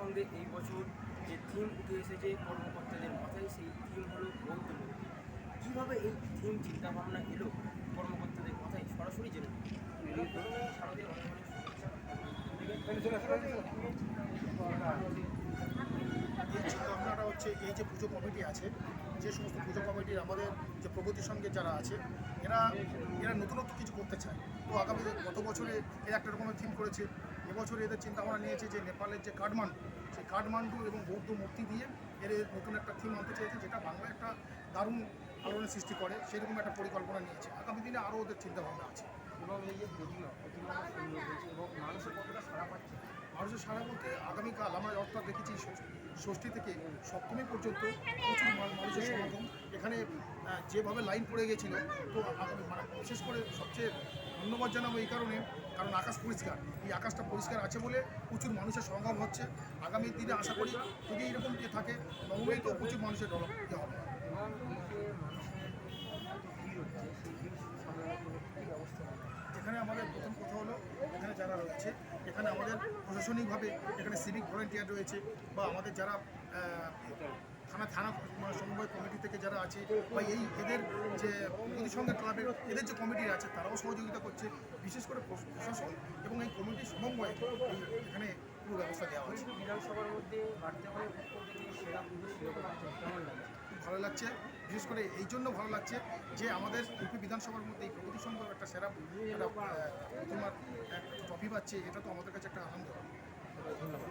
সঙ্গে এই বছর যে থিম উঠে এসেছে কর্মকর্তাদের মাথায়, সেই থিম হলো বৌদ্ধ মূর্তি। কীভাবে এই থিম চিন্তাভাবনা এলো কর্মকর্তাদের মাথায়, সরাসরি জেনে নিই। প্রথমে শারদীয় অনেক অনেক শুভেচ্ছা। এই চিন্তাভাবনাটা হচ্ছে এই যে পুজো কমিটি আছে, যে সমস্ত পুজো কমিটির আমাদের যে প্রগতির সঙ্গে যারা আছে, এরা এরা নতুনত্ব কিছু করতে চায়। তো আগামী গত বছরে এরা একটা রকমের থিম করেছে, এবছরে এদের চিন্তাভাবনা নিয়েছে যে নেপালের যে কাঠমান্ডু, সেই কাঠমান্ডু এবং বৌদ্ধ মূর্তি দিয়ে এর নতুন একটা থিম আনতে চেয়েছে, যেটা বাংলায় একটা দারুণ আলোড়নের সৃষ্টি করে। সেরকম একটা পরিকল্পনা নিয়েছে। আগামী দিনে আরও ওদের চিন্তাভাবনা আছে। এবং এই যে প্রতিমা সুন্দর হয়েছে এবং মানুষের কতটা সাড়া পাচ্ছে। মানুষের সারা বলতে আগামীকাল আমরা অর্থাৎ দেখেছি ষষ্ঠী থেকে সপ্তমী পর্যন্ত প্রচুর মানুষের সমাগম। এখানে যেভাবে লাইন পড়ে গেছিলো, তো মানে বিশেষ করে সবচেয়ে ধন্যবাদ জানাবো এই কারণে, কারণ আকাশ পরিষ্কার। এই আকাশটা পরিষ্কার আছে বলে প্রচুর মানুষের সমাগম হচ্ছে। আগামী দিনে আশা করি যদি এরকম যে থাকে, নবমীতেও প্রচুর মানুষের হবে। এবং এই যে মানুষের এত ভিড় হচ্ছে, সেই ভিড় সামলানোর জন্য কী ব্যবস্থা হবে? এখানে আমাদের প্রথম কথা হলো, এখানে যারা রয়েছে, এখানে আমাদের প্রশাসনিকভাবে এখানে সিভিক ভলেন্টিয়ার রয়েছে, বা আমাদের যারা থানা সমবায় কমিটি থেকে যারা আছে, বা এদের যে প্রতিসংখ্যা ক্লাবের এদের যে কমিটি আছে, তারাও সহযোগিতা করছে। বিশেষ করে প্রশাসন এবং এই কমিটির সমন্বয়ে এখানে পুরো ব্যবস্থা দেওয়া হয়েছে। বিধানসভার মধ্যে বাড়তে হবে উত্তর দিকে সেরা পুজো, সেরকম কেমন লাগছে? খুব ভালো লাগছে। বিশেষ করে এই জন্য ভালো লাগছে যে আমাদের ইউপি বিধানসভার মধ্যে এই প্রগতি সংঘ একটা সেরা একটা প্রতিমার একটা ট্রফি পাচ্ছে, এটা তো আমাদের কাছে একটা আনন্দ। ধন্যবাদ।